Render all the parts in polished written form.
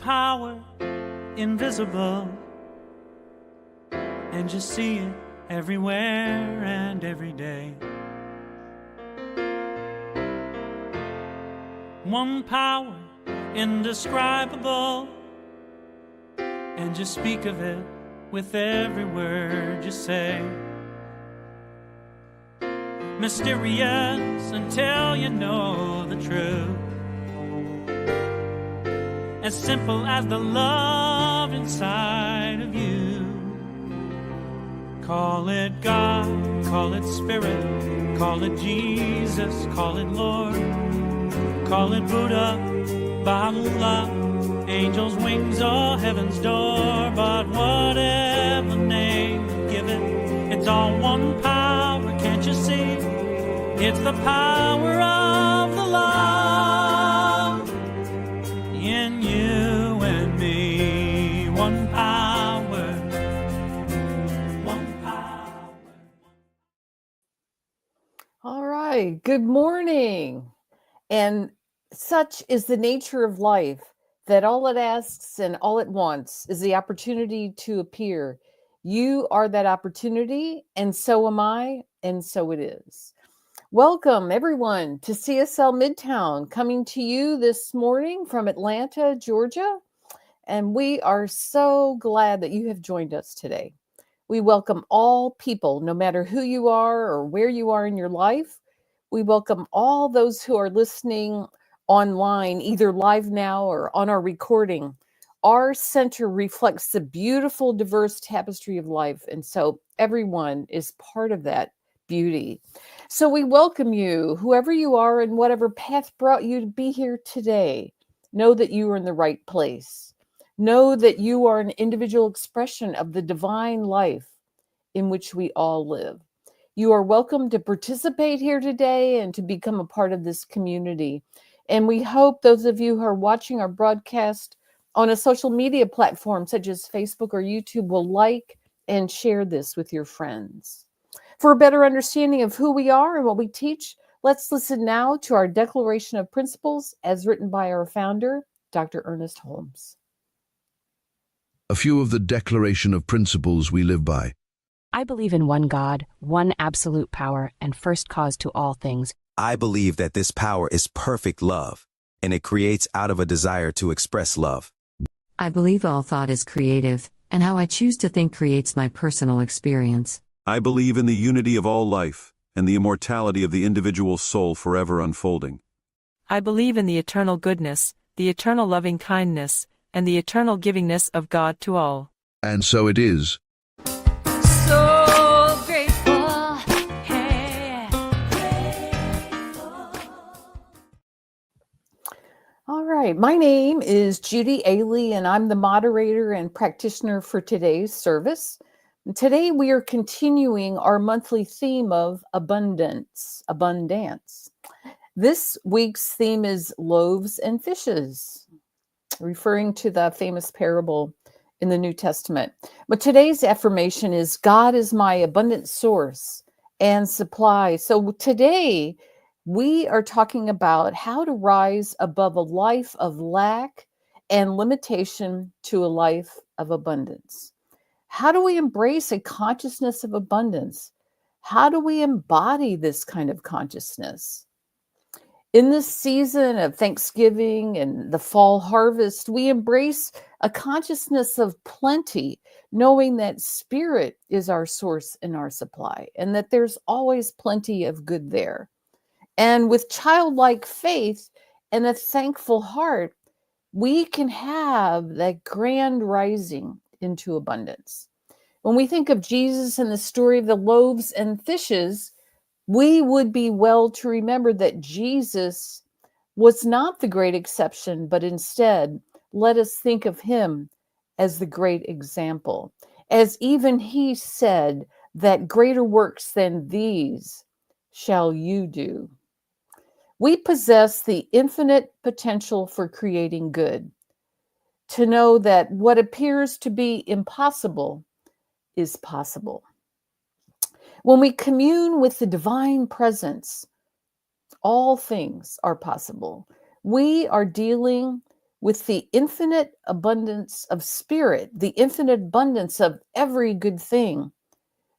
power invisible, and just see it everywhere and every day. One power indescribable, and just speak of it with every word you say. Mysterious until you know the truth, as simple as the love inside of you. Call it God, call it Spirit, call it Jesus, call it Lord, call it Buddha, Baha'u'llah, angels' wings or heaven's door. But whatever name you give it, it's all one power, can't you see? It's the power of the love in you and me. One power, one power. All right, good morning. And such is the nature of life that all it asks and all it wants is the opportunity to appear. You are that opportunity, and so am I, and so it is. Welcome, everyone, to CSL Midtown, coming to you this morning from Atlanta, Georgia. And we are so glad that you have joined us today. We welcome all people, no matter who you are or where you are in your life. We welcome all those who are listening online, either live now or on our recording. Our center reflects the beautiful, diverse tapestry of life. And so everyone is part of that beauty. So we welcome you, whoever you are and whatever path brought you to be here today. Know that you are in the right place. Know that you are an individual expression of the divine life in which we all live. You are welcome to participate here today and to become a part of this community. And we hope those of you who are watching our broadcast on a social media platform such as Facebook or YouTube will like and share this with your friends. For a better understanding of who we are and what we teach, let's listen now to our Declaration of Principles as written by our founder, Dr. Ernest Holmes. A few of the Declaration of Principles we live by. I believe in one God, one absolute power, and first cause to all things. I believe that this power is perfect love, and it creates out of a desire to express love. I believe all thought is creative, and how I choose to think creates my personal experience. I believe in the unity of all life, and the immortality of the individual soul forever unfolding. I believe in the eternal goodness, the eternal loving kindness, and the eternal givingness of God to all. And so it is. So grateful, hey. All right, my name is Judy Aehle, and I'm the moderator and practitioner for today's service. And today we are continuing our monthly theme of abundance. This week's theme is loaves and fishes, referring to the famous parable in the New Testament. But today's affirmation is God is my abundant source and supply. So today we are talking about how to rise above a life of lack and limitation to a life of abundance. How do we embrace a consciousness of abundance? How do we embody this kind of consciousness? In this season of Thanksgiving and the fall harvest, we embrace a consciousness of plenty, knowing that spirit is our source and our supply, and that there's always plenty of good there. And with childlike faith and a thankful heart, we can have that grand rising into abundance. When we think of Jesus and the story of the loaves and fishes, we would be well to remember that Jesus was not the great exception, but instead, let us think of him as the great example. As even he said that greater works than these shall you do. We possess the infinite potential for creating good, to know that what appears to be impossible is possible. When we commune with the divine presence, all things are possible. We are dealing with the infinite abundance of spirit, the infinite abundance of every good thing.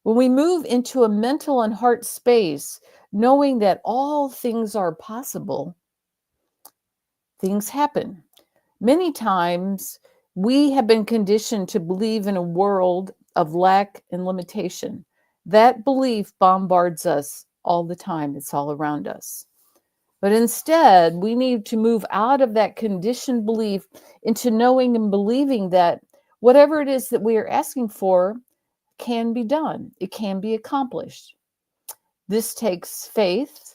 When we move into a mental and heart space, knowing that all things are possible, things happen. Many times, we have been conditioned to believe in a world of lack and limitation. That belief bombards us all the time. It's all around us. But instead, we need to move out of that conditioned belief into knowing and believing that whatever it is that we are asking for can be done. It can be accomplished. This takes faith,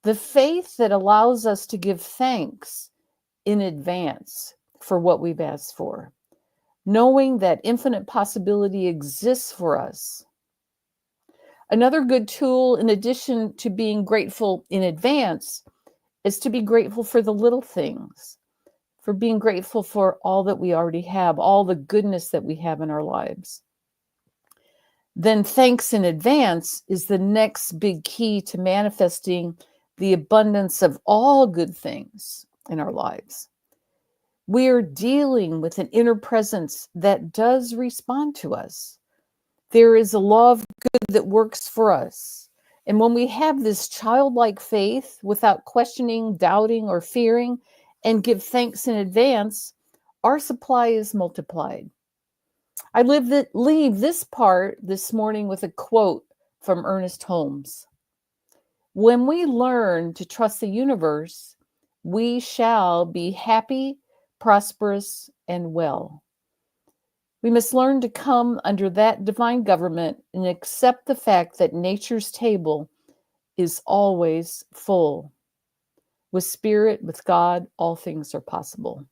the faith that allows us to give thanks in advance for what we've asked for, knowing that infinite possibility exists for us. Another good tool, in addition to being grateful in advance, is to be grateful for the little things, for being grateful for all that we already have, all the goodness that we have in our lives. Then thanks in advance is the next big key to manifesting the abundance of all good things in our lives. We are dealing with an inner presence that does respond to us. There is a law of good that works for us. And when we have this childlike faith without questioning, doubting, or fearing, and give thanks in advance, our supply is multiplied. I leave this part this morning with a quote from Ernest Holmes. When we learn to trust the universe, we shall be happy, prosperous, and well. We must learn to come under that divine government and accept the fact that nature's table is always full. With spirit, with God, all things are possible.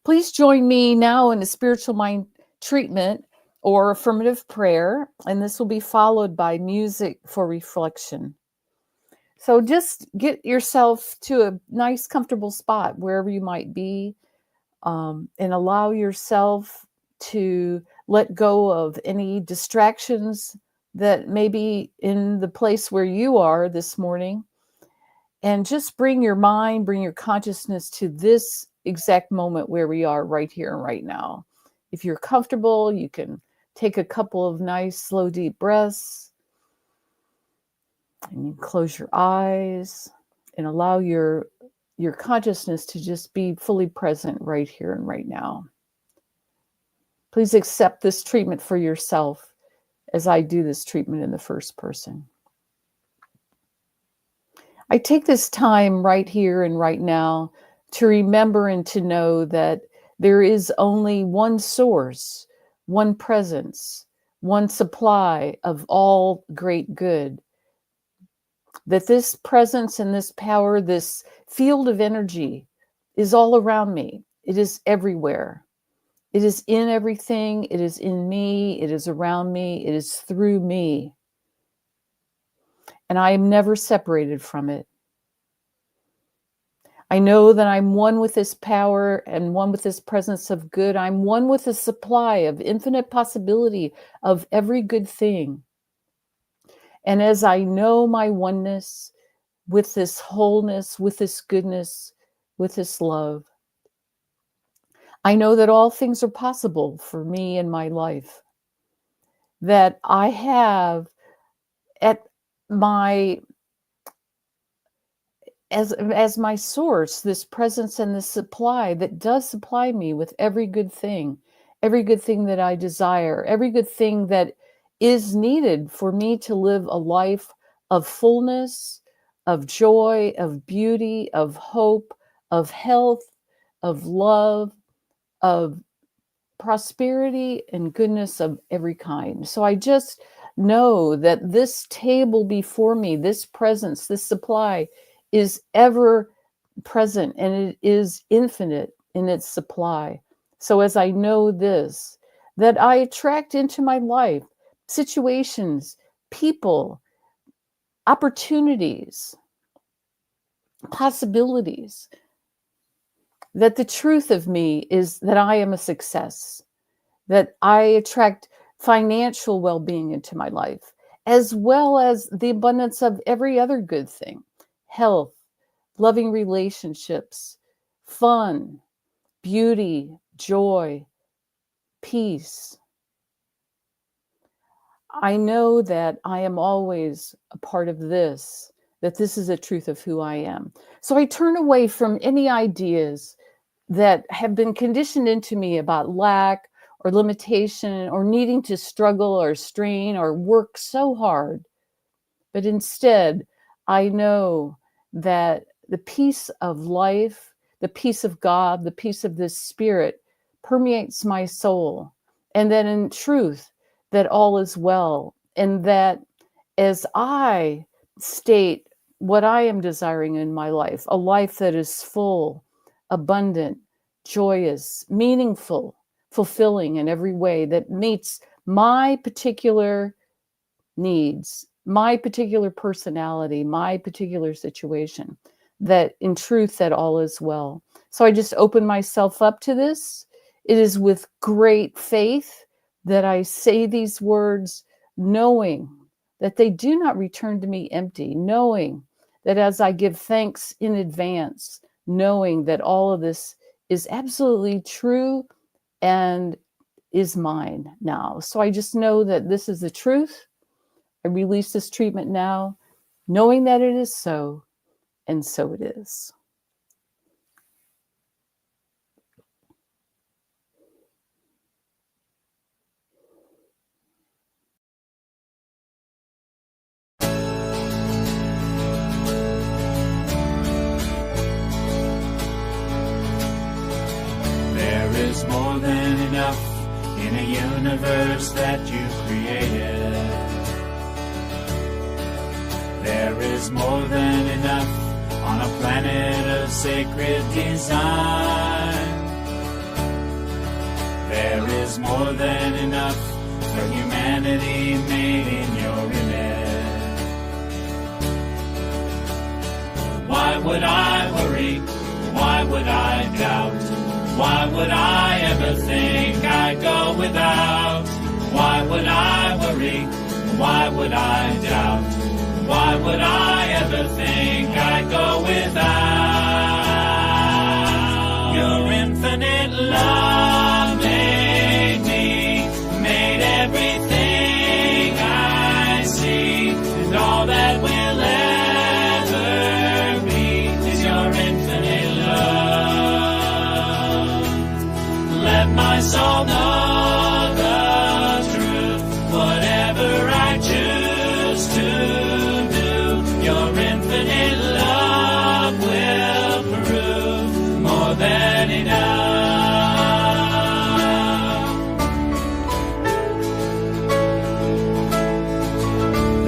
Please join me now in a spiritual mind treatment or affirmative prayer, and this will be followed by music for reflection. So just get yourself to a nice, comfortable spot wherever you might be, and allow yourself to let go of any distractions that may be in the place where you are this morning. And just bring your mind, bring your consciousness to this exact moment where we are right here and right now. If you're comfortable, you can take a couple of nice, slow, deep breaths. And you close your eyes and allow your consciousness to just be fully present right here and right now. Please accept this treatment for yourself as I do this treatment in the first person. I take this time right here and right now to remember and to know that there is only one source, one presence, one supply of all great good. That this presence and this power, this field of energy is all around me. It is everywhere. It is in everything. It is in me. It is around me. It is through me. And I am never separated from it. I know that I'm one with this power and one with this presence of good. I'm one with the supply of infinite possibility of every good thing. And as I know my oneness with this wholeness, with this goodness, with this love, I know that all things are possible for me in my life. That I have at my as my source, this presence and this supply that does supply me with every good thing that I desire, every good thing that is needed for me to live a life of fullness, of joy, of beauty, of hope, of health, of love, of prosperity and goodness of every kind. So I just know that this table before me, this presence, this supply is ever present and it is infinite in its supply. So as I know this, that I attract into my life situations, people, opportunities, possibilities, that the truth of me is that I am a success, that I attract financial well-being into my life, as well as the abundance of every other good thing. Health, loving relationships, fun, beauty, joy, peace. I know that I am always a part of this, that this is a truth of who I am. So I turn away from any ideas that have been conditioned into me about lack or limitation or needing to struggle or strain or work so hard. But instead, I know that the peace of life, the peace of God, the peace of this spirit permeates my soul. And that in truth, that all is well. And that as I state what I am desiring in my life, a life that is full, abundant, joyous, meaningful, fulfilling in every way, that meets my particular needs, my particular personality, my particular situation, that in truth, that all is well. So I just open myself up to this. It is with great faith that I say these words, knowing that they do not return to me empty, knowing that as I give thanks in advance, knowing that all of this is absolutely true and is mine now. So I just know that this is the truth. I release this treatment now, knowing that it is so, and so it is. There is more than enough in a universe that you created. There is more than enough on a planet of sacred design. There is more than enough for humanity made in your image. Why would I worry? Why would I doubt? Why would I ever think I'd go without? Why would I worry? Why would I doubt? Why would I ever think I'd go without? Your infinite love made me, made everything I see, and all that will ever be is your infinite love. Let my soul know the truth, whatever I choose to. Your infinite love will prove more than enough.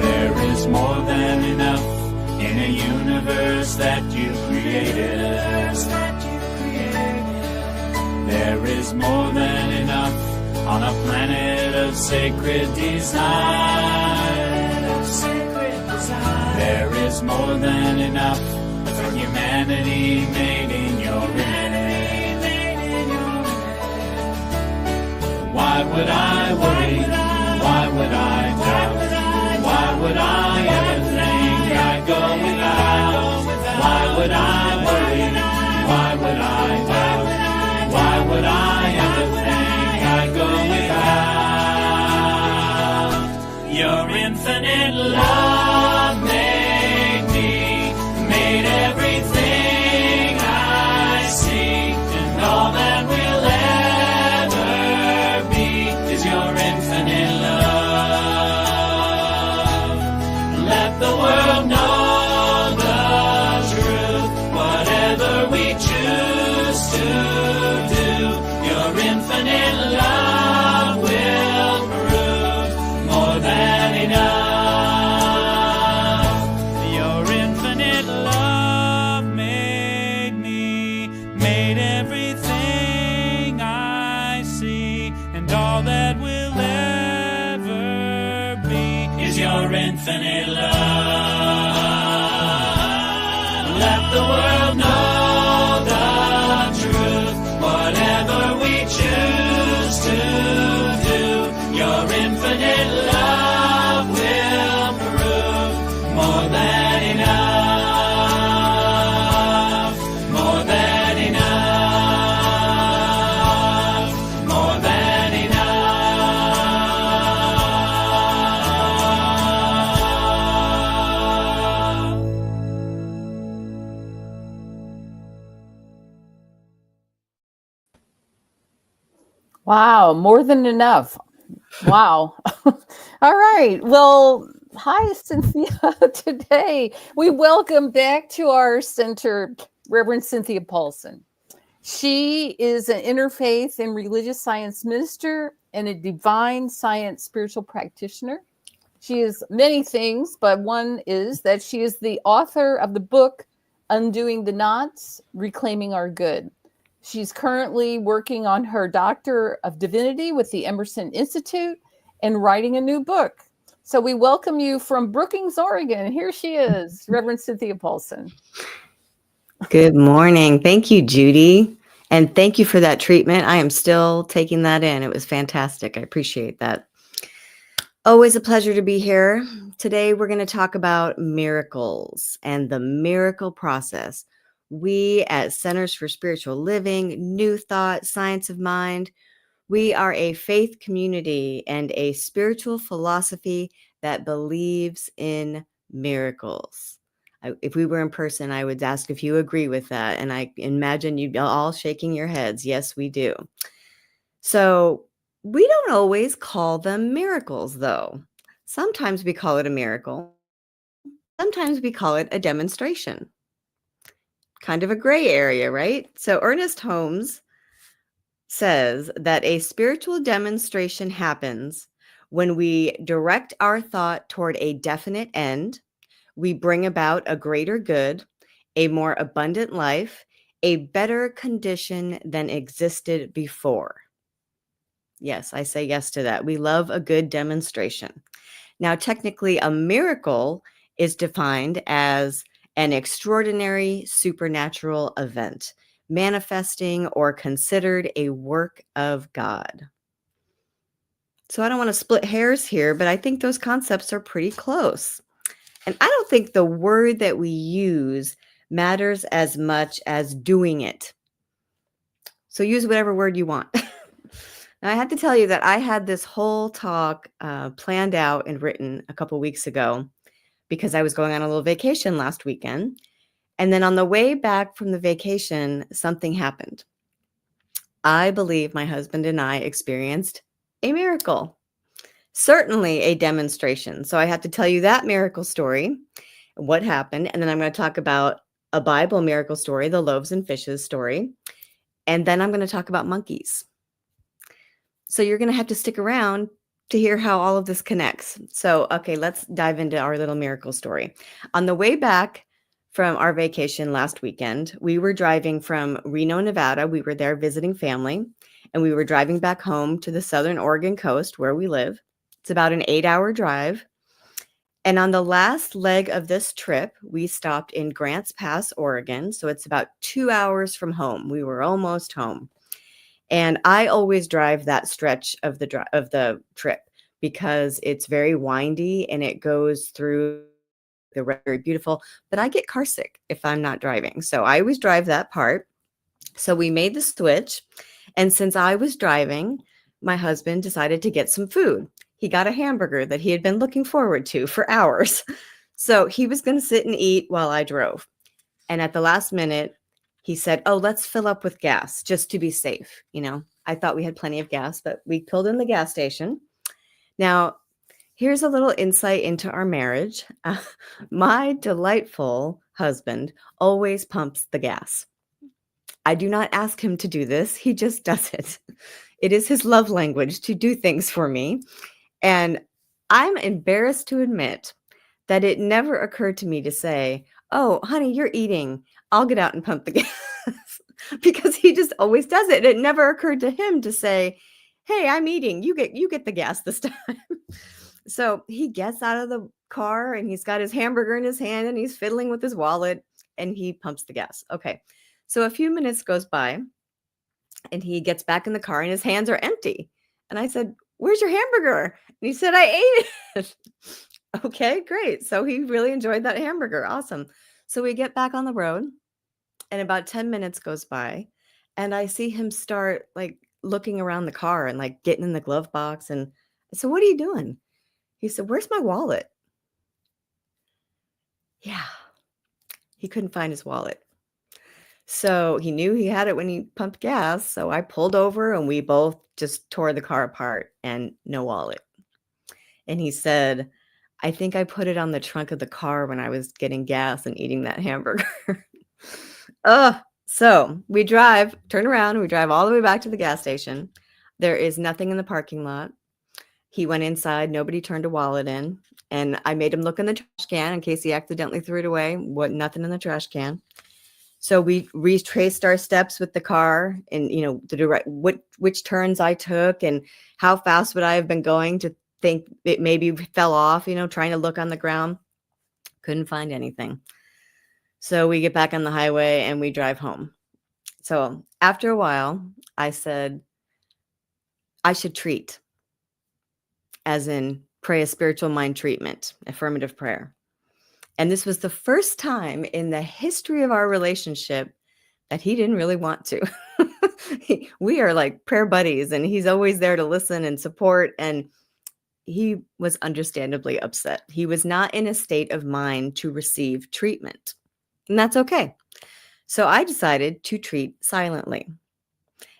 There is more than enough in a universe that you created. There is more than enough on a planet of sacred design. There is more than enough for humanity made in your image. Why would I worry? Why would I doubt? Why would I ever think I'd go without? Why would I worry? Why would I doubt? Why would I ever think I'd go without? Your infinite love made me, made everything I see, and all that will ever be is your infinite love. Let the world know the truth, whatever we choose to do, your infinite love will prove more than enough. Your infinite love. Let the world know the truth, whatever we choose to do, your infinite love will prove more than enough, more than enough. Wow, more than enough. Wow. All right. Well, hi, Cynthia. Today, we welcome back to our center Reverend Cynthia Paulsen. She is an interfaith and religious science minister and a divine science spiritual practitioner. She is many things, but one is that she is the author of the book Undoing the Knots, Reclaiming Our Good. She's currently working on her Doctor of Divinity with the Emerson Institute and writing a new book. So we welcome you from Brookings, Oregon. Here she is, Reverend Cynthia Paulsen. Good morning. Thank you, Judy. And thank you for that treatment. I am still taking that in. It was fantastic. I appreciate that. Always a pleasure to be here. Today, we're going to talk about miracles and the miracle process. We at Centers for Spiritual Living, New Thought, Science of Mind, we are a faith community and a spiritual philosophy that believes in miracles. If we were in person, I would ask if you agree with that. And I imagine you'd all shaking your heads. Yes, we do. So we don't always call them miracles, though. Sometimes we call it a miracle. Sometimes we call it a demonstration. Kind of a gray area, right? So Ernest Holmes says that a spiritual demonstration happens when we direct our thought toward a definite end, we bring about a greater good, a more abundant life, a better condition than existed before. Yes, I say yes to that. We love a good demonstration. Now, technically, a miracle is defined as an extraordinary supernatural event, manifesting or considered a work of God. So I don't want to split hairs here, but I think those concepts are pretty close. And I don't think the word that we use matters as much as doing it. So use whatever word you want. Now, I have to tell you that I had this whole talk planned out and written a couple weeks ago because I was going on a little vacation last weekend. And then on the way back from the vacation, something happened. I believe my husband and I experienced a miracle, certainly a demonstration. So I have to tell you that miracle story, what happened. And then I'm going to talk about a Bible miracle story, the loaves and fishes story. And then I'm going to talk about monkeys. So you're going to have to stick around to hear how all of this connects. So, okay, let's dive into our little miracle story. On the way back from our vacation last weekend, we were driving from Reno, Nevada. We were there visiting family, and we were driving back home to the Southern Oregon coast where we live. It's about an 8-hour drive. And on the last leg of this trip, we stopped in Grants Pass, Oregon. So it's about 2 hours from home. We were almost home. And I always drive that stretch of the trip because it's very windy and it goes through the very beautiful, but I get car sick if I'm not driving. So I always drive that part. So we made the switch. And since I was driving, my husband decided to get some food. He got a hamburger that he had been looking forward to for hours. So he was going to sit and eat while I drove. And at the last minute, he said, "Oh, let's fill up with gas just to be safe." You know, I thought we had plenty of gas, but we pulled in the gas station. Now, here's a little insight into our marriage. My delightful husband always pumps the gas. I do not ask him to do this. He just does it. It is his love language to do things for me. And I'm embarrassed to admit that it never occurred to me to say, "Oh, honey, you're eating. I'll get out and pump the gas." Because he just always does it. It never occurred to him to say, "Hey, I'm eating. You get the gas this time." So he gets out of the car and he's got his hamburger in his hand and he's fiddling with his wallet and he pumps the gas. Okay. So a few minutes goes by and he gets back in the car and his hands are empty. And I said, "Where's your hamburger?" And he said, "I ate it." Okay, great. So he really enjoyed that hamburger. Awesome. So we get back on the road and about 10 minutes goes by and I see him start like looking around the car and like getting in the glove box. And I said, "What are you doing?" He said, "Where's my wallet?" Yeah, he couldn't find his wallet. So he knew he had it when he pumped gas. So I pulled over and we both just tore the car apart and no wallet. And he said, I think I put it on the trunk of the car when I was getting gas and eating that hamburger. So we turn around, we drive all the way back to the gas station. There is nothing in the parking lot. He went inside, nobody turned a wallet in. And I made him look in the trash can in case he accidentally threw it away. Nothing in the trash can. So we retraced our steps with the car and, which turns I took and how fast would I have been going to think it maybe fell off, trying to look on the ground. Couldn't find anything. So we get back on the highway and we drive home. So after a while, I said, I should treat, as in pray a spiritual mind treatment, affirmative prayer. And this was the first time in the history of our relationship that he didn't really want to. We are like prayer buddies and he's always there to listen and support. And he was understandably upset. He was not in a state of mind to receive treatment. And that's okay. So I decided to treat silently.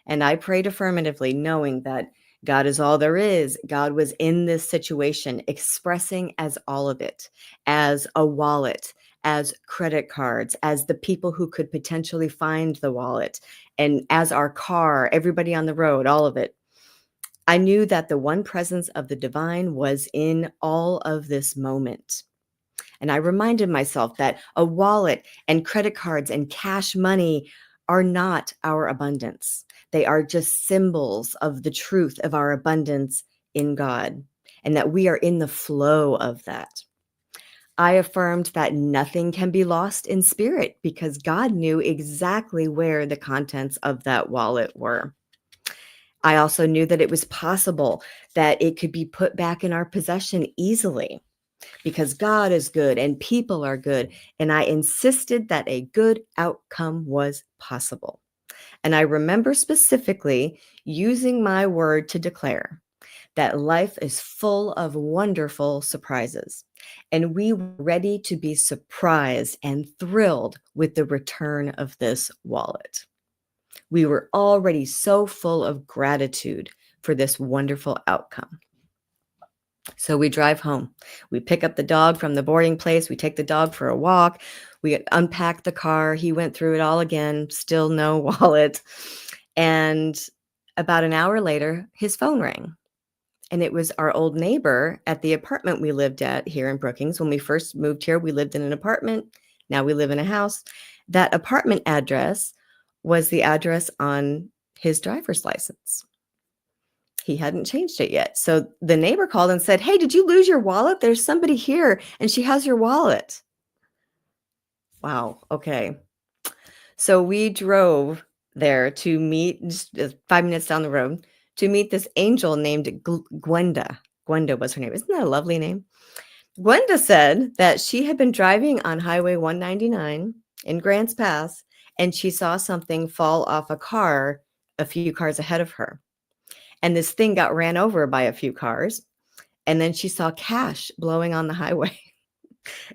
And I prayed affirmatively, knowing that God is all there is. God was in this situation, expressing as all of it, as a wallet, as credit cards, as the people who could potentially find the wallet, and as our car, everybody on the road, all of it. I knew that the one presence of the divine was in all of this moment. And I reminded myself that a wallet and credit cards and cash money are not our abundance. They are just symbols of the truth of our abundance in God, and that we are in the flow of that. I affirmed that nothing can be lost in spirit because God knew exactly where the contents of that wallet were. I also knew that it was possible that it could be put back in our possession easily because God is good and people are good. And I insisted that a good outcome was possible. And I remember specifically using my word to declare that life is full of wonderful surprises. And we were ready to be surprised and thrilled with the return of this wallet. We were already so full of gratitude for this wonderful outcome. So we drive home. We pick up the dog from the boarding place. We take the dog for a walk. We unpack the car. He went through it all again. Still no wallet. And about an hour later, his phone rang. And it was our old neighbor at the apartment we lived at here in Brookings. When we first moved here, we lived in an apartment. Now we live in a house. That apartment address was the address on his driver's license. He hadn't changed it yet. So the neighbor called and said, hey, did you lose your wallet? There's somebody here and she has your wallet. Wow. Okay. So we drove there to meet, just 5 minutes down the road, to meet this angel named Gwenda. Gwenda was her name. Isn't that a lovely name? Gwenda said that she had been driving on Highway 199 in Grants Pass and she saw something fall off a car a few cars ahead of her. And this thing got ran over by a few cars. And then she saw cash blowing on the highway.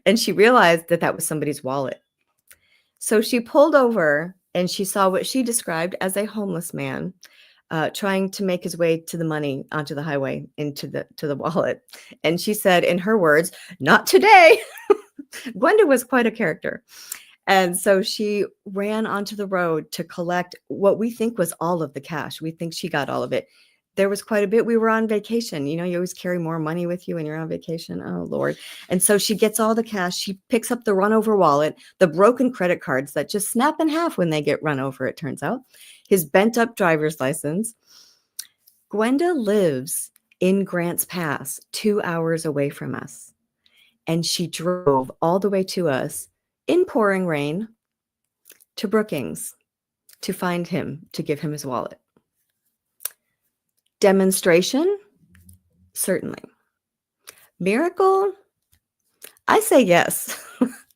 And she realized that that was somebody's wallet. So she pulled over and she saw what she described as a homeless man trying to make his way to the money onto the highway into the wallet. And she said, in her words, not today. Gwenda was quite a character. And so she ran onto the road to collect what we think was all of the cash. We think she got all of it. There was quite a bit. We were on vacation. You know, you always carry more money with you when you're on vacation. Oh, Lord. And so she gets all the cash. She picks up the run over wallet, the broken credit cards that just snap in half when they get run over, it turns out, his bent up driver's license. Gwenda lives in Grants Pass, 2 hours away from us. And she drove all the way to us in pouring rain to Brookings to find him, to give him his wallet. Demonstration? Certainly. Miracle? I say yes.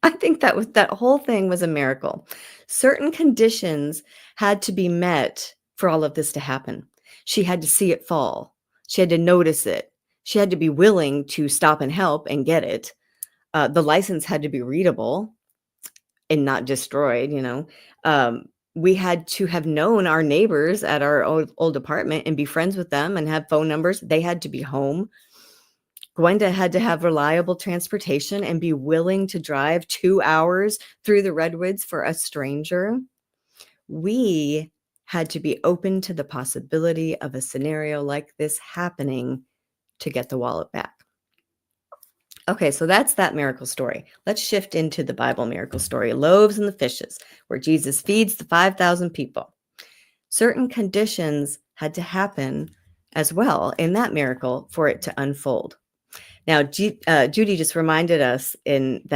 I think that whole thing was a miracle. Certain conditions had to be met for all of this to happen. She had to see it fall. She had to notice it. She had to be willing to stop and help and get it. The license had to be readable. and not destroyed, we had to have known our neighbors at our old apartment and be friends with them and have phone numbers. They had to be home. Gwenda had to have reliable transportation and be willing to drive 2 hours through the redwoods for a stranger. We had to be open to the possibility of a scenario like this happening to get the wallet back. Okay, so that's that miracle story. Let's shift into the Bible miracle story, loaves and the fishes, where Jesus feeds the 5,000 people. Certain conditions had to happen as well in that miracle for it to unfold. Now, Judy just reminded us in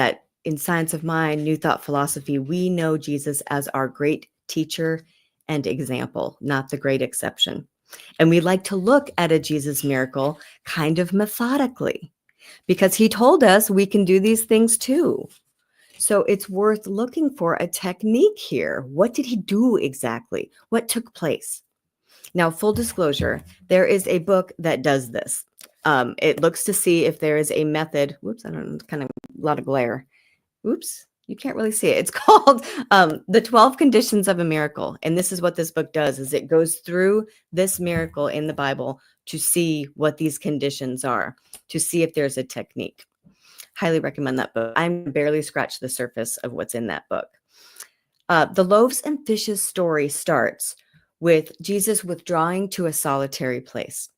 Science of Mind, New Thought Philosophy, we know Jesus as our great teacher and example, not the great exception. And we like to look at a Jesus miracle kind of methodically, because he told us we can do these things too. So it's worth looking for a technique here. What did he do exactly? What took place? Now, full disclosure, there is a book that does this. It looks to see if there is a method. Whoops, I don't know, kind of a lot of glare. Oops, you can't really see it. It's called The 12 Conditions of a Miracle. And this is what this book does, is it goes through this miracle in the Bible to see what these conditions are, to see if there's a technique. Highly recommend that book. I'm barely scratched the surface of what's in that book. The loaves and fishes story starts with Jesus withdrawing to a solitary place,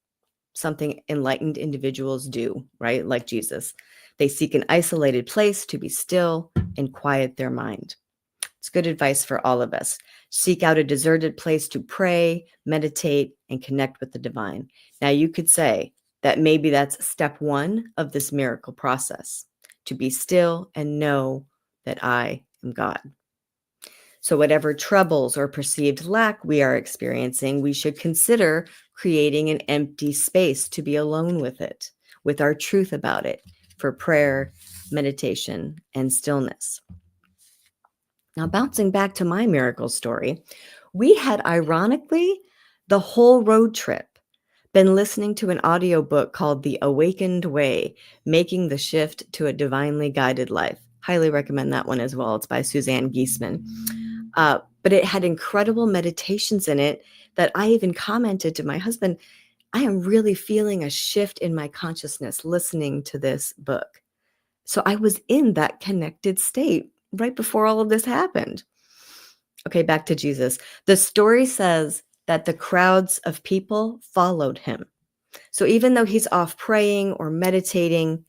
something enlightened individuals do, right? Like Jesus. They seek an isolated place to be still and quiet their mind. It's good advice for all of us. Seek out a deserted place to pray, meditate, and connect with the divine. Now, you could say that maybe that's step one of this miracle process, to be still and know that I am God. So whatever troubles or perceived lack we are experiencing, we should consider creating an empty space to be alone with it, with our truth about it, for prayer, meditation, and stillness. Now, bouncing back to my miracle story, we had, ironically, the whole road trip been listening to an audiobook called The Awakened Way, Making the Shift to a Divinely Guided Life. Highly recommend that one as well. It's by Suzanne Giesemann. But it had incredible meditations in it that I even commented to my husband, I am really feeling a shift in my consciousness listening to this book. So I was in that connected state right before all of this happened. Okay, back to Jesus. The story says that the crowds of people followed him. So even though he's off praying or meditating,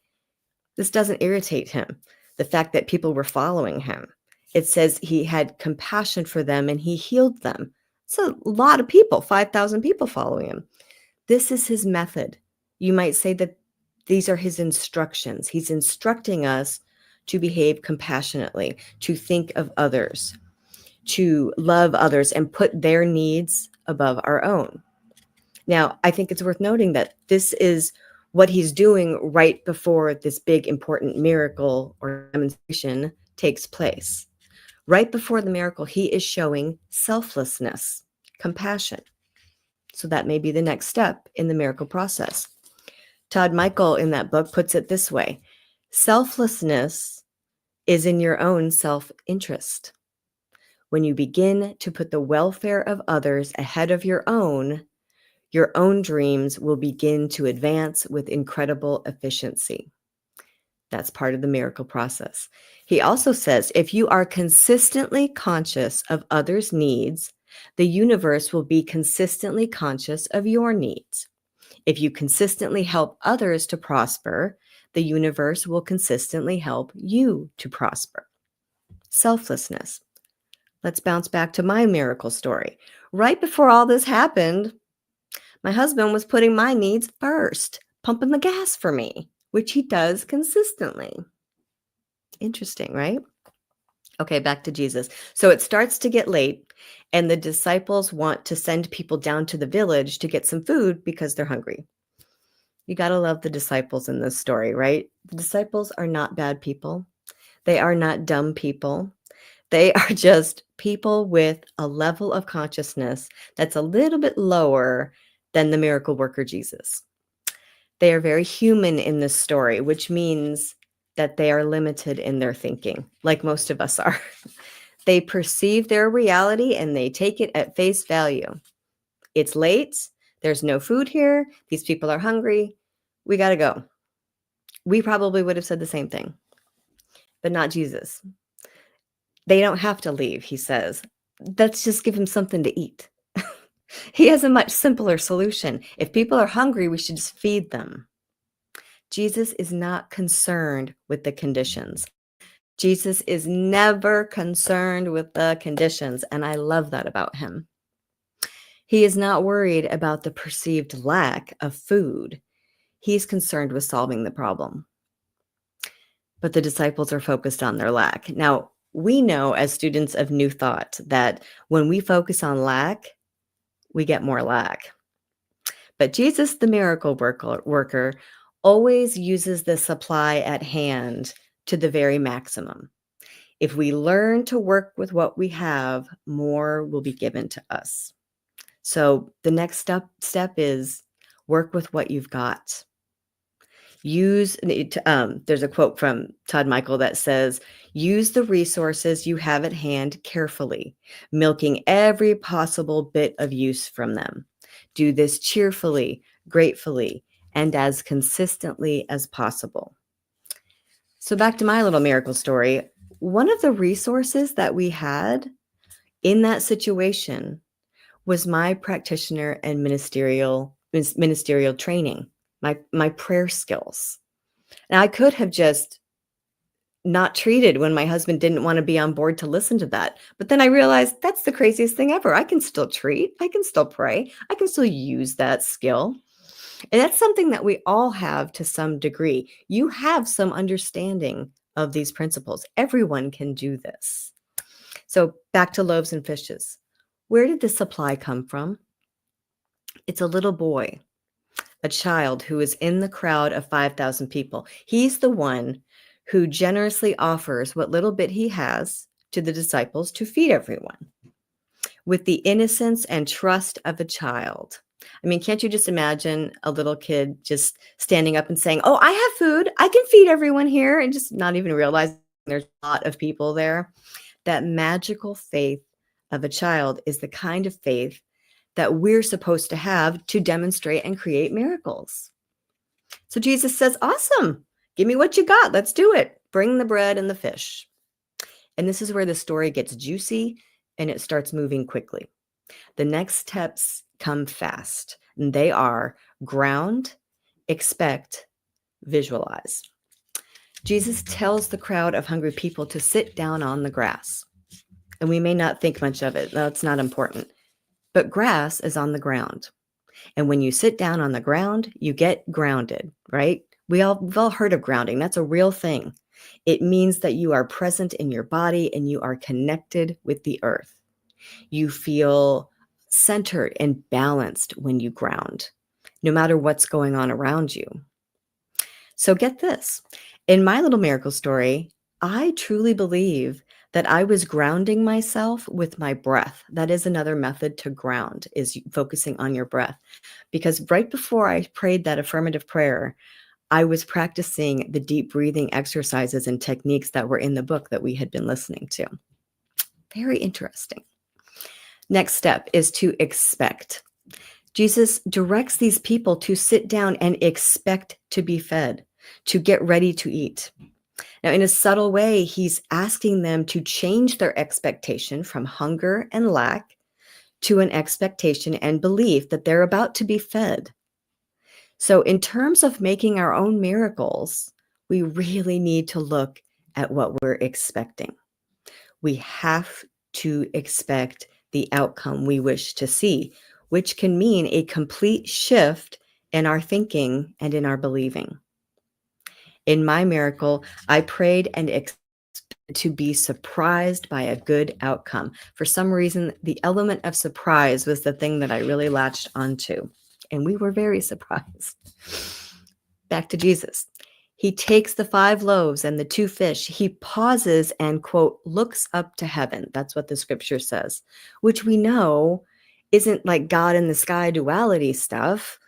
this doesn't irritate him. The fact that people were following him. It says he had compassion for them and he healed them. It's a lot of people, 5,000 people following him. This is his method. You might say that these are his instructions. He's instructing us to behave compassionately, to think of others, to love others and put their needs above our own. Now, I think it's worth noting that this is what he's doing right before this big important miracle or demonstration takes place. Right before the miracle, he is showing selflessness, compassion. So that may be the next step in the miracle process. Todd Michael in that book puts it this way: selflessness is in your own self-interest. When you begin to put the welfare of others ahead of your own dreams will begin to advance with incredible efficiency. That's part of the miracle process. He also says, if you are consistently conscious of others' needs, the universe will be consistently conscious of your needs. If you consistently help others to prosper, the universe will consistently help you to prosper. Selflessness. Let's bounce back to my miracle story. Right before all this happened, my husband was putting my needs first, pumping the gas for me, which he does consistently. Interesting, right? Okay, back to Jesus. So it starts to get late, and the disciples want to send people down to the village to get some food because they're hungry. You got to love the disciples in this story, right? The disciples are not bad people. They are not dumb people. They are just people with a level of consciousness that's a little bit lower than the miracle worker Jesus. They are very human in this story, which means that they are limited in their thinking, like most of us are. They perceive their reality and they take it at face value. It's late. There's no food here. These people are hungry. We got to go. We probably would have said the same thing, but not Jesus. They don't have to leave, he says. Let's just give them something to eat. He has a much simpler solution. If people are hungry, we should just feed them. Jesus is not concerned with the conditions. Jesus is never concerned with the conditions, and I love that about him. He is not worried about the perceived lack of food. He's concerned with solving the problem. But the disciples are focused on their lack. Now, we know as students of New Thought that when we focus on lack, we get more lack. But Jesus, the miracle worker, always uses the supply at hand to the very maximum. If we learn to work with what we have, more will be given to us. So the next step is work with what you've got. There's a quote from Todd Michael that says, use the resources you have at hand carefully, milking every possible bit of use from them. Do this cheerfully, gratefully, and as consistently as possible. So back to my little miracle story. One of the resources that we had in that situation was my practitioner and ministerial training, my prayer skills. And I could have just not treated when my husband didn't want to be on board to listen to that. But then I realized that's the craziest thing ever. I can still treat, I can still pray, I can still use that skill. And that's something that we all have to some degree. You have some understanding of these principles. Everyone can do this. So back to loaves and fishes. Where did the supply come from? It's a little boy, a child who is in the crowd of 5,000 people. He's the one who generously offers what little bit he has to the disciples to feed everyone with the innocence and trust of a child. I mean, can't you just imagine a little kid just standing up and saying, oh, I have food. I can feed everyone here, and just not even realizing there's a lot of people there. That magical faith of a child is the kind of faith that we're supposed to have to demonstrate and create miracles. So Jesus says, awesome. Give me what you got. Let's do it. Bring the bread and the fish. And this is where the story gets juicy and it starts moving quickly. The next steps come fast, and they are ground, expect, visualize. Jesus tells the crowd of hungry people to sit down on the grass. And we may not think much of it. That's not important. But grass is on the ground. And when you sit down on the ground, you get grounded, right? We've all heard of grounding. That's a real thing. It means that you are present in your body and you are connected with the earth. You feel centered and balanced when you ground, no matter what's going on around you. So get this. In my little miracle story, I truly believe that I was grounding myself with my breath. That is another method to ground, is focusing on your breath. Because right before I prayed that affirmative prayer, I was practicing the deep breathing exercises and techniques that were in the book that we had been listening to. Very interesting. Next step is to expect. Jesus directs these people to sit down and expect to be fed, to get ready to eat. Now, in a subtle way, he's asking them to change their expectation from hunger and lack to an expectation and belief that they're about to be fed. So in terms of making our own miracles, we really need to look at what we're expecting. We have to expect the outcome we wish to see, which can mean a complete shift in our thinking and in our believing. In my miracle, I prayed and expected to be surprised by a good outcome. For some reason, the element of surprise was the thing that I really latched onto, and we were very surprised. Back to Jesus. He takes the 5 loaves and the 2 fish. He pauses and, quote, looks up to heaven. That's what the scripture says, which we know isn't like God in the sky duality stuff.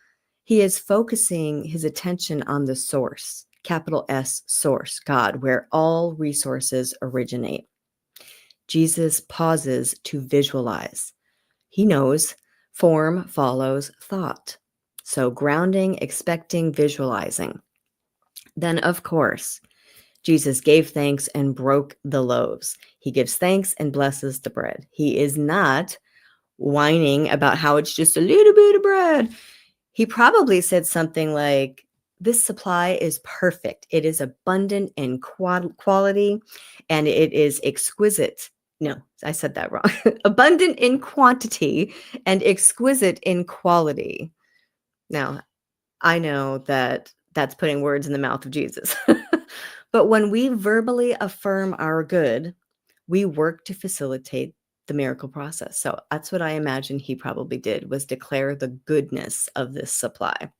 He is focusing his attention on the source, capital S source, God, where all resources originate. Jesus pauses to visualize. He knows form follows thought. So grounding, expecting, visualizing. Then, of course, Jesus gave thanks and broke the loaves. He gives thanks and blesses the bread. He is not whining about how it's just a little bit of bread. He probably said something like, this supply is perfect. It is abundant in quality, and it is exquisite. No, I said that wrong. Abundant in quantity and exquisite in quality. Now, I know that that's putting words in the mouth of Jesus. But when we verbally affirm our good, we work to facilitate the miracle process. So that's what I imagine he probably did, was declare the goodness of this supply.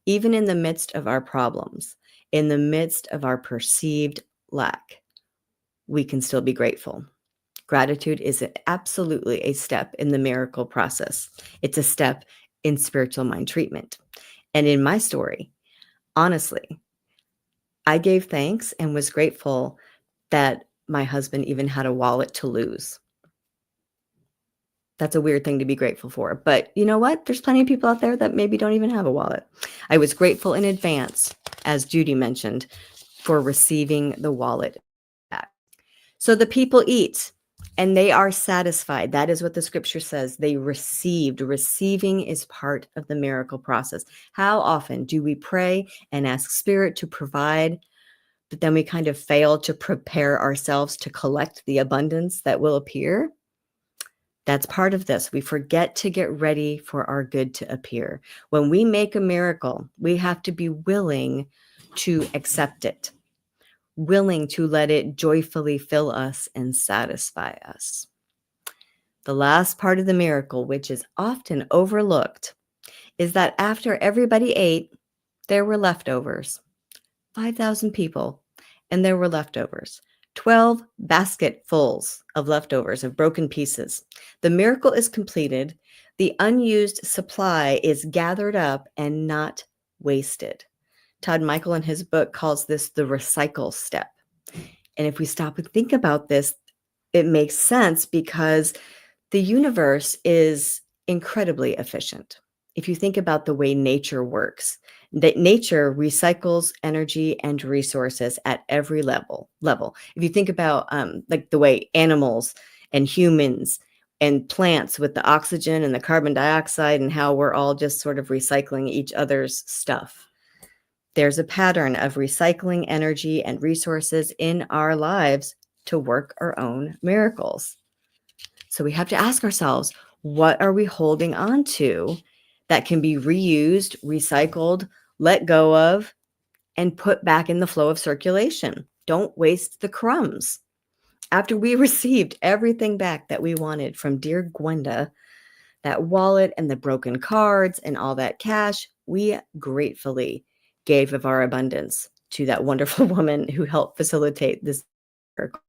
Even in the midst of our problems, in the midst of our perceived lack, we can still be grateful. Gratitude is absolutely a step in the miracle process. It's a step in spiritual mind treatment. And in my story, honestly, I gave thanks and was grateful that my husband even had a wallet to lose. That's a weird thing to be grateful for. But you know what? There's plenty of people out there that maybe don't even have a wallet. I was grateful in advance, as Judy mentioned, for receiving the wallet back. So the people eat and they are satisfied. That is what the scripture says. They received. Receiving is part of the miracle process. How often do we pray and ask Spirit to provide, but then we kind of fail to prepare ourselves to collect the abundance that will appear? That's part of this. We forget to get ready for our good to appear. When we make a miracle, we have to be willing to accept it, willing to let it joyfully fill us and satisfy us. The last part of the miracle, which is often overlooked, is that after everybody ate, there were leftovers. 5,000 people, and there were leftovers. 12 basketfuls of leftovers, of broken pieces. The miracle is completed. The unused supply is gathered up and not wasted. Todd Michael in his book calls this the recycle step. And if we stop and think about this, it makes sense because the universe is incredibly efficient. If you think about the way nature works, that nature recycles energy and resources at every level. If you think about like the way animals and humans and plants with the oxygen and the carbon dioxide and how we're all just sort of recycling each other's stuff. There's a pattern of recycling energy and resources in our lives to work our own miracles. So we have to ask ourselves, what are we holding on to that can be reused, recycled, let go of, and put back in the flow of circulation? Don't waste the crumbs. After we received everything back that we wanted from dear Gwenda, that wallet and the broken cards and all that cash, we gratefully gave of our abundance to that wonderful woman who helped facilitate this miracle.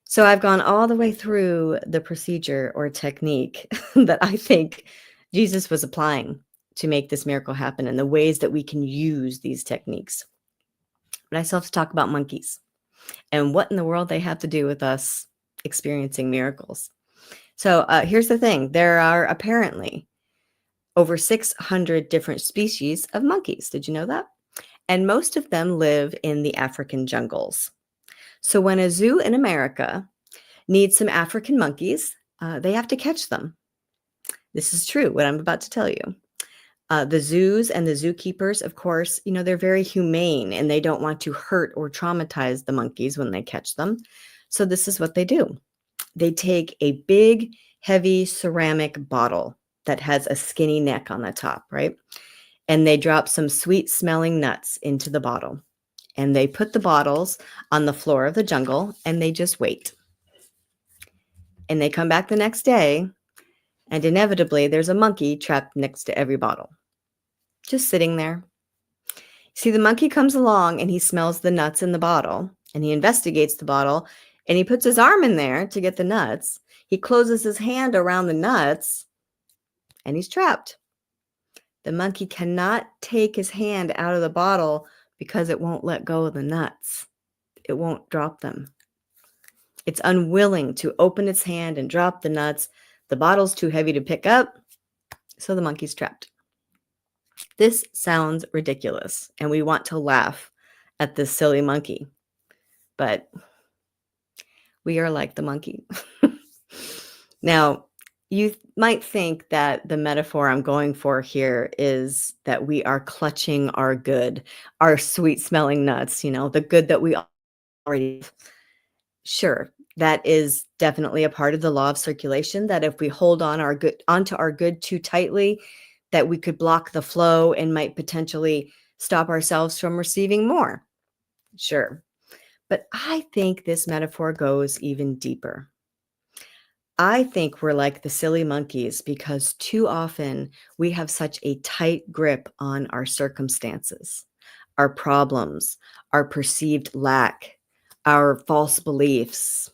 So I've gone all the way through the procedure or technique that I think Jesus was applying to make this miracle happen and the ways that we can use these techniques. But I still have to talk about monkeys and what in the world they have to do with us experiencing miracles. So here's the thing. There are apparently over 600 different species of monkeys. Did you know that? And most of them live in the African jungles. So when a zoo in America needs some African monkeys, they have to catch them. This is true, what I'm about to tell you. The zoos and the zookeepers, of course, they're very humane and they don't want to hurt or traumatize the monkeys when they catch them. So this is what they do. They take a big, heavy ceramic bottle that has a skinny neck on the top, right? And they drop some sweet smelling nuts into the bottle. And they put the bottles on the floor of the jungle and they just wait. And they come back the next day and inevitably there's a monkey trapped next to every bottle, just sitting there. See, the monkey comes along and he smells the nuts in the bottle and he investigates the bottle and he puts his arm in there to get the nuts. He closes his hand around the nuts and he's trapped. The monkey cannot take his hand out of the bottle because it won't let go of the nuts. It won't drop them. It's unwilling to open its hand and drop the nuts. The bottle's too heavy to pick up, so the monkey's trapped. This sounds ridiculous, and we want to laugh at this silly monkey, but we are like the monkey. Now, you might think that the metaphor I'm going for here is that we are clutching our good, our sweet-smelling nuts, the good that we already have. Sure, that is definitely a part of the law of circulation, that if we hold onto our good too tightly, that we could block the flow and might potentially stop ourselves from receiving more. Sure. But I think this metaphor goes even deeper. I think we're like the silly monkeys because too often we have such a tight grip on our circumstances, our problems, our perceived lack, our false beliefs.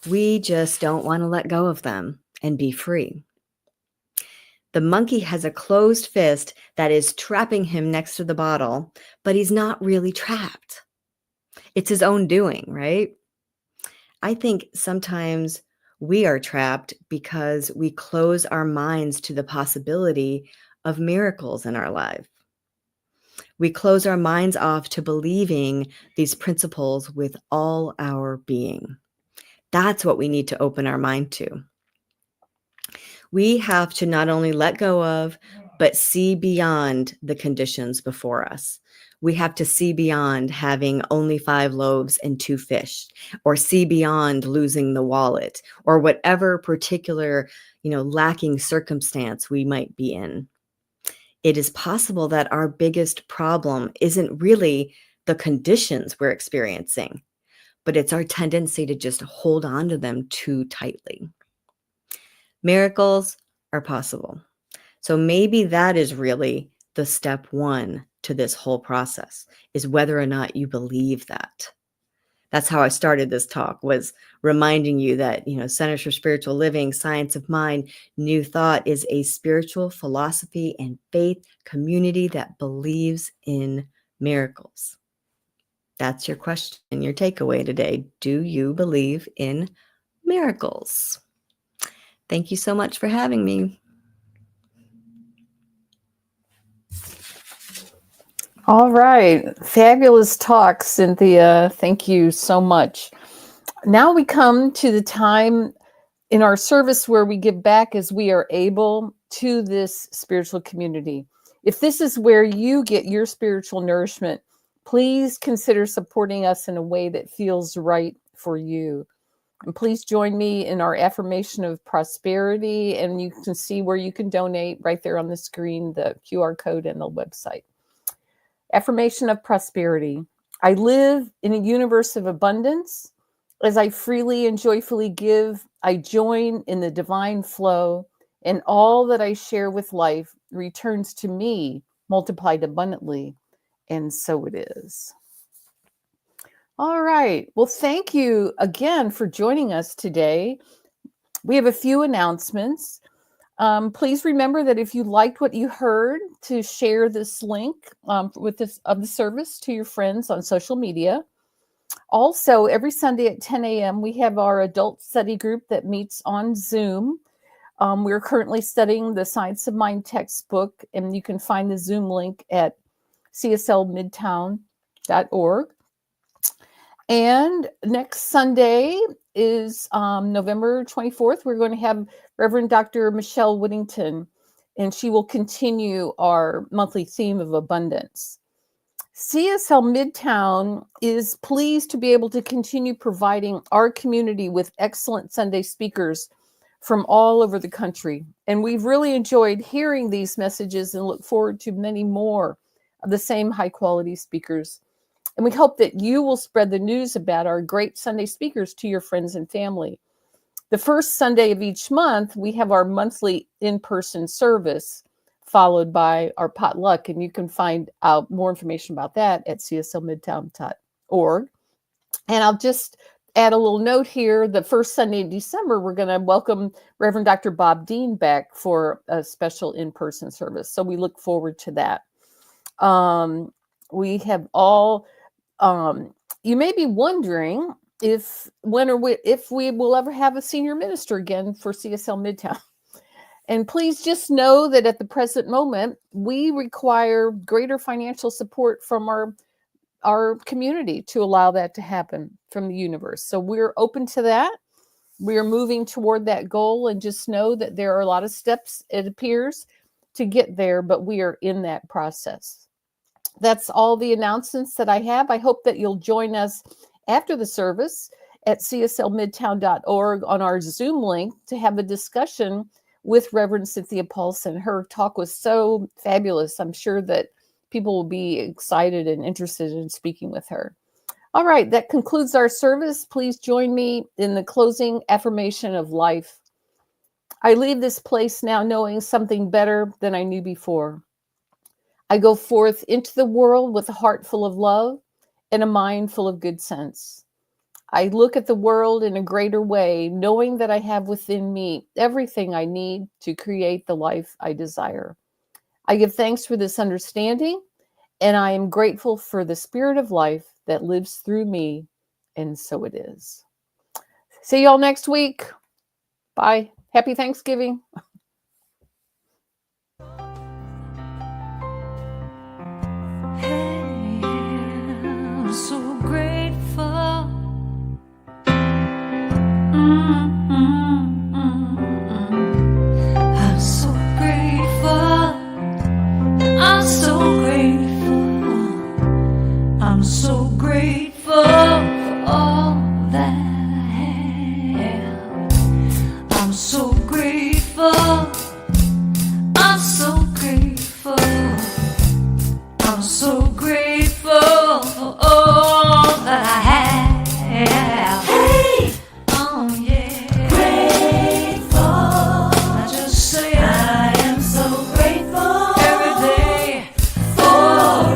We just don't want to let go of them and be free. The monkey has a closed fist that is trapping him next to the bottle, but he's not really trapped. It's his own doing, right? I think sometimes we are trapped because we close our minds to the possibility of miracles in our life. We close our minds off to believing these principles with all our being. That's what we need to open our mind to. We have to not only let go of, but see beyond the conditions before us. We have to see beyond having only 5 loaves and 2 fish, or see beyond losing the wallet, or whatever particular, lacking circumstance we might be in. It is possible that our biggest problem isn't really the conditions we're experiencing, but it's our tendency to just hold on to them too tightly. Miracles are possible. So maybe that is really the step 1 to this whole process, is whether or not you believe that. That's how I started this talk, was reminding you that, Centers for Spiritual Living, Science of Mind, New Thought is a spiritual philosophy and faith community that believes in miracles. That's your question, your takeaway today. Do you believe in miracles? Thank you so much for having me. All right. Fabulous talk, Cynthia. Thank you so much. Now we come to the time in our service where we give back as we are able to this spiritual community. If this is where you get your spiritual nourishment, please consider supporting us in a way that feels right for you. And please join me in our affirmation of prosperity, and you can see where you can donate right there on the screen, the QR code and the website. Affirmation of prosperity. I live in a universe of abundance. As I freely and joyfully give, I join in the divine flow, and all that I share with life returns to me multiplied abundantly. And so it is. All right. Well, thank you again for joining us today. We have a few announcements. Please remember that if you liked what you heard, to share this link of the service to your friends on social media. Also, every Sunday at 10 a.m., we have our adult study group that meets on Zoom. We're currently studying the Science of Mind textbook, and you can find the Zoom link at cslmidtown.org. And next Sunday is November 24th. We're going to have Reverend Dr. Michelle Whittington, and she will continue our monthly theme of abundance. CSL Midtown is pleased to be able to continue providing our community with excellent Sunday speakers from all over the country. And we've really enjoyed hearing these messages and look forward to many more of the same high quality speakers. And we hope that you will spread the news about our great Sunday speakers to your friends and family. The first Sunday of each month, we have our monthly in-person service, followed by our potluck. And you can find out more information about that at cslmidtown.org. And I'll just add a little note here. The first Sunday in December, we're going to welcome Reverend Dr. Bob Dean back for a special in-person service. So we look forward to that. We have all, you may be wondering if we will ever have a senior minister again for CSL Midtown. And please just know that at the present moment, we require greater financial support from our community to allow that to happen from the universe. So we're open to that. We are moving toward that goal, and just know that there are a lot of steps, it appears, to get there, but we are in that process. That's all the announcements that I have. I hope that you'll join us after the service at cslmidtown.org on our Zoom link to have a discussion with Reverend Cynthia Paulsen. Her talk was so fabulous. I'm sure that people will be excited and interested in speaking with her. All right, that concludes our service. Please join me in the closing affirmation of life. I leave this place now knowing something better than I knew before. I go forth into the world with a heart full of love and a mind full of good sense. I look at the world in a greater way, knowing that I have within me everything I need to create the life I desire. I give thanks for this understanding, and I am grateful for the spirit of life that lives through me, and so it is. See y'all next week. Bye. Happy Thanksgiving. Hey, I'm so grateful. I'm so grateful. I'm so grateful. I'm so grateful for all that I have. I'm so grateful. I'm so grateful. I'm so grateful for all that I have. Hey! Oh yeah. Grateful. I just say I am so grateful every day for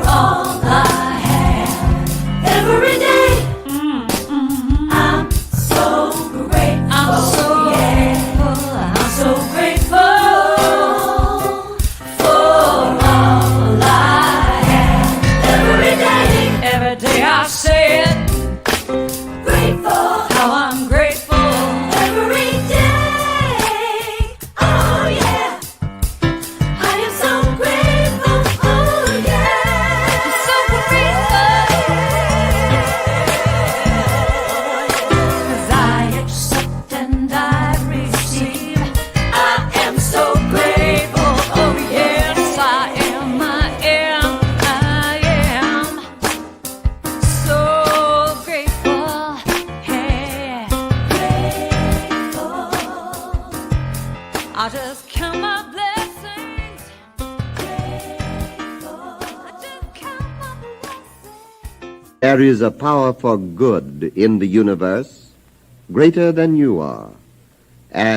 all I have. Every day. I'm so grateful. I'm so grateful. I'm so grateful for all I have. Every day I say it. Grateful. How I'm grateful. Every day. Oh yeah. I am so grateful. Oh yeah. I'm so grateful. 'Cause I accept and I receive. I am so grateful. Oh yes, I am. I am. So grateful, hey, grateful. I'll just count my blessings. Grateful. I just count my blessings. There is a power for good in the universe greater than you are, and